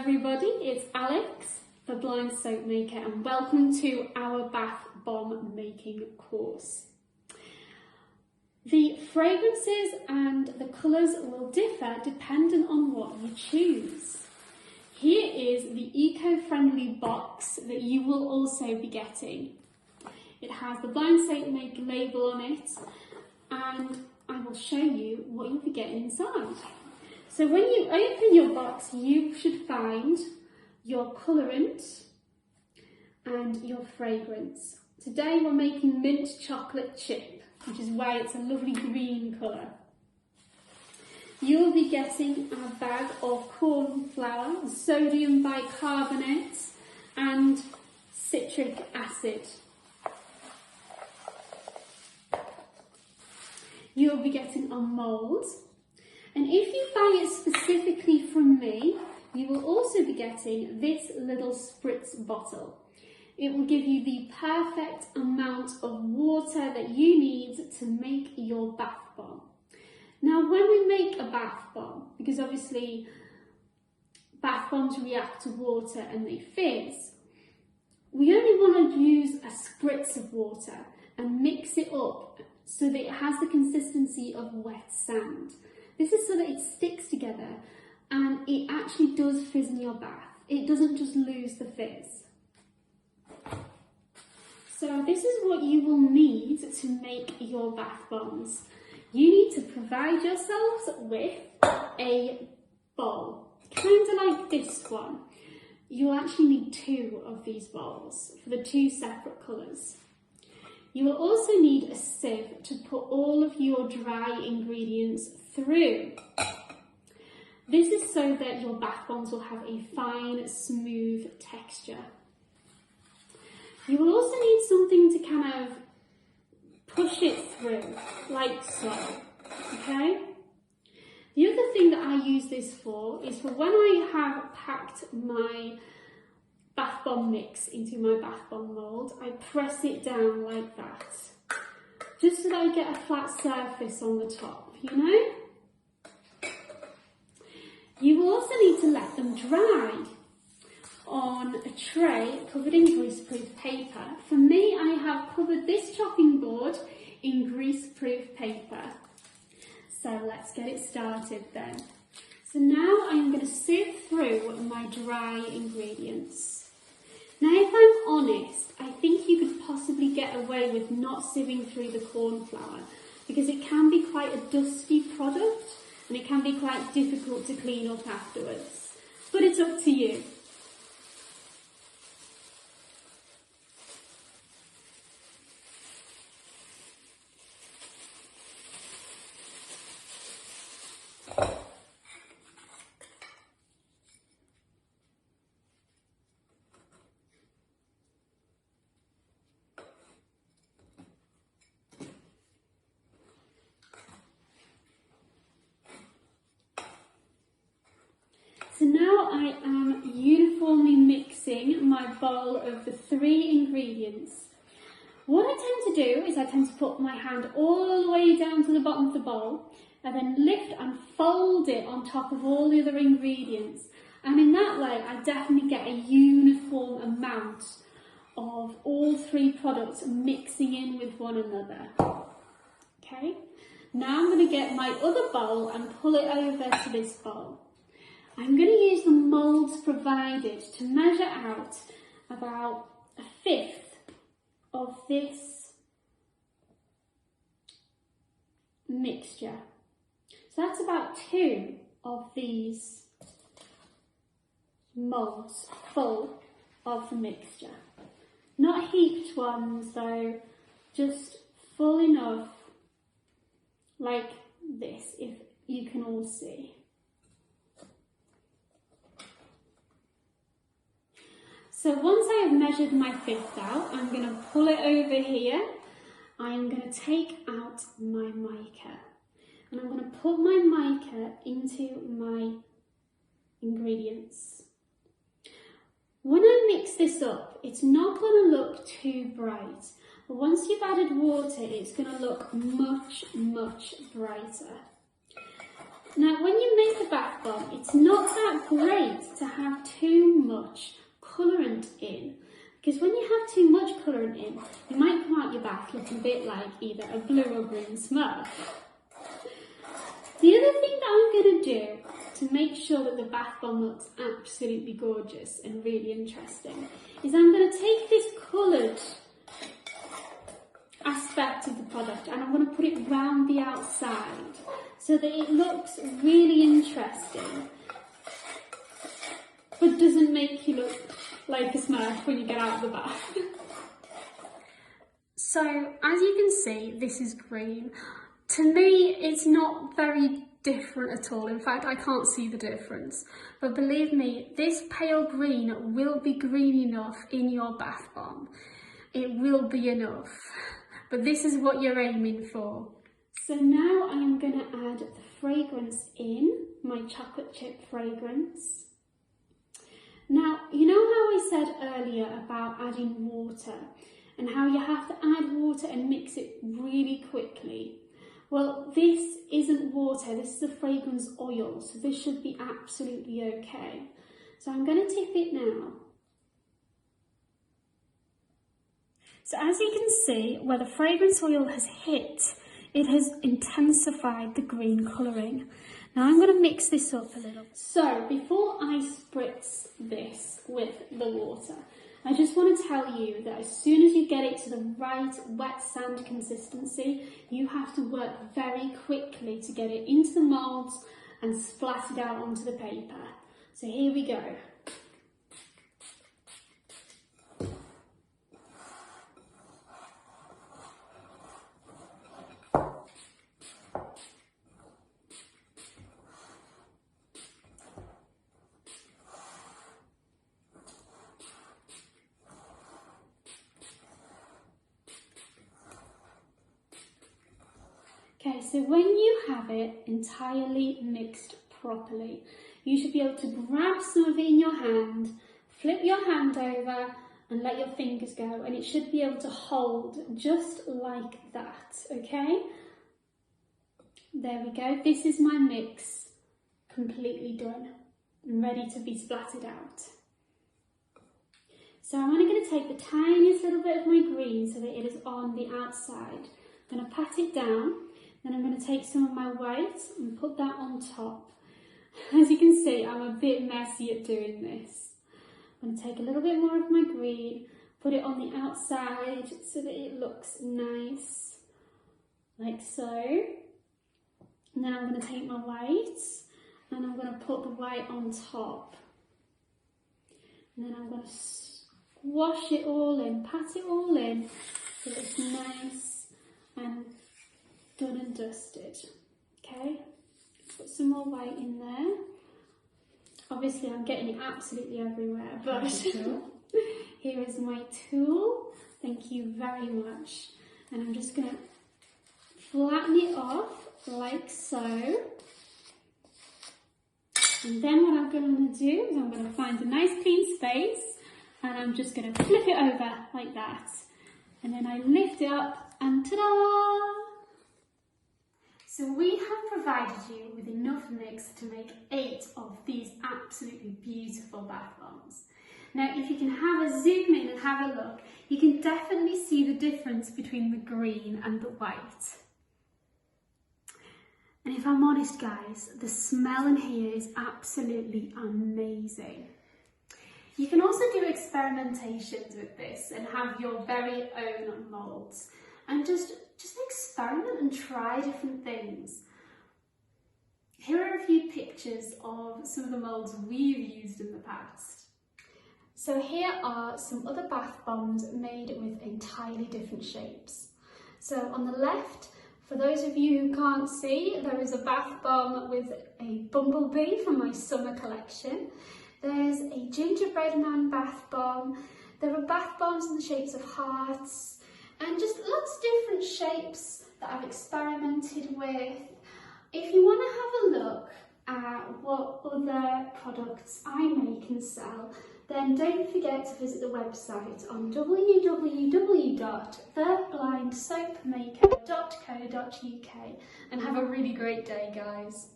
everybody, it's Alex, the Blind Soap Maker, and welcome to our bath bomb making course. The fragrances and the colours will differ depending on what you choose. Here is the eco-friendly box that you will also be getting. It has the Blind Soap Maker label on it, and I will show you what you'll be getting inside. So when you open your box, you should find your colourant and your fragrance. Today we're making mint chocolate chip, which is why it's a lovely green colour. You'll be getting a bag of corn flour, sodium bicarbonate and citric acid. You'll be getting a mould. And if you buy it specifically from me, you will also be getting this little spritz bottle. It will give you the perfect amount of water that you need to make your bath bomb. Now, when we make a bath bomb, because obviously bath bombs react to water and they fizz, we only want to use a spritz of water and mix it up so that it has the consistency of wet sand. This is so that it sticks together and it actually does fizz in your bath. It doesn't just lose the fizz. So this is what you will need to make your bath bombs. You need to provide yourselves with a bowl, kind of like this one. You'll actually need 2 of these bowls for the 2 separate colours. You will also need a sieve to put all of your dry ingredients through. This is so that your bath bombs will have a fine, smooth texture. You will also need something to kind of push it through, like so, okay? The other thing that I use this for is for when I have packed my bath bomb mix into my bath bomb mould, I press it down like that, just so that I get a flat surface on the top, you know? You will also need to let them dry on a tray covered in greaseproof paper. For me, I have covered this chopping board in greaseproof paper. So let's get it started then. So now I'm going to sieve through my dry ingredients. Now, if I'm honest, I think you could possibly get away with not sieving through the corn flour because it can be quite a dusty product and it can be quite difficult to clean up afterwards. But it's up to you. So now I am uniformly mixing my bowl of the 3 ingredients. What I tend to do is I tend to put my hand all the way down to the bottom of the bowl and then lift and fold it on top of all the other ingredients. And in that way, I definitely get a uniform amount of all 3 products mixing in with one another. Okay, now I'm going to get my other bowl and pull it over to this bowl. I'm going to use the moulds provided to measure out about 1/5 of this mixture. So that's about 2 of these moulds full of the mixture. Not heaped ones though, just full enough like this, if you can all see. So once I have measured my 1/5 out, I'm going to pull it over here. I'm going to take out my mica. And I'm going to put my mica into my ingredients. When I mix this up, it's not going to look too bright. But once you've added water, it's going to look much, much brighter. Now, when you make a bath bomb, it's not that great to have 2 deodorant in, you might come out your bath looking a bit like either a blue or green Smurf. The other thing that I'm going to do to make sure that the bath bomb looks absolutely gorgeous and really interesting is I'm going to take this coloured aspect of the product and I'm going to put it round the outside so that it looks really interesting but doesn't make you look like a Smurf when you get out of the bath. So as you can see, this is green. To me, it's not very different at all. In fact, I can't see the difference. But believe me, this pale green will be green enough in your bath bomb. It will be enough. But this is what you're aiming for. So now I'm going to add the fragrance in, my chocolate chip fragrance. Now, you know how I said earlier about adding water and how you have to add water and mix it really quickly? Well, this isn't water, this is a fragrance oil, so this should be absolutely okay. So I'm going to tip it now. So as you can see, where the fragrance oil has hit, it has intensified the green colouring. Now I'm going to mix this up a little. So before I spritz this with the water, I just want to tell you that as soon as you get it to the right wet sand consistency, you have to work very quickly to get it into the moulds and splat it out onto the paper. So here we go. Okay, so when you have it entirely mixed properly, you should be able to grab some of it in your hand, flip your hand over and let your fingers go, and it should be able to hold just like that, okay? There we go. This is my mix completely done and ready to be splattered out. So I'm only going to take the tiniest little bit of my green so that it is on the outside. I'm going to pat it down. Then I'm going to take some of my white and put that on top. As you can see, I'm a bit messy at doing this. I'm going to take a little bit more of my green, put it on the outside so that it looks nice, like so. And then I'm going to take my white and I'm going to put the white on top. And then I'm going to squash it all in, pat it all in so that it's nice and done and dusted. Okay, put some more white in there. Obviously I'm getting it absolutely everywhere, but here is my tool. Thank you very much. And I'm just going to flatten it off like so. And then what I'm going to do is I'm going to find a nice clean space and I'm just going to flip it over like that. And then I lift it up and ta-da! So we have provided you with enough mix to make 8 of these absolutely beautiful bath bombs. Now if you can have a zoom in and have a look, you can definitely see the difference between the green and the white. And if I'm honest guys, the smell in here is absolutely amazing. You can also do experimentations with this and have your very own moulds and just experiment and try different things. Here are a few pictures of some of the moulds we've used in the past. So here are some other bath bombs made with entirely different shapes. So on the left, for those of you who can't see, there is a bath bomb with a bumblebee from my summer collection. There's a gingerbread man bath bomb. There are bath bombs in the shapes of hearts and just lots of different shapes that I've experimented with. If you want to have a look at what other products I make and sell, then don't forget to visit the website on www.theblindsoapmaker.co.uk and have a really great day, guys.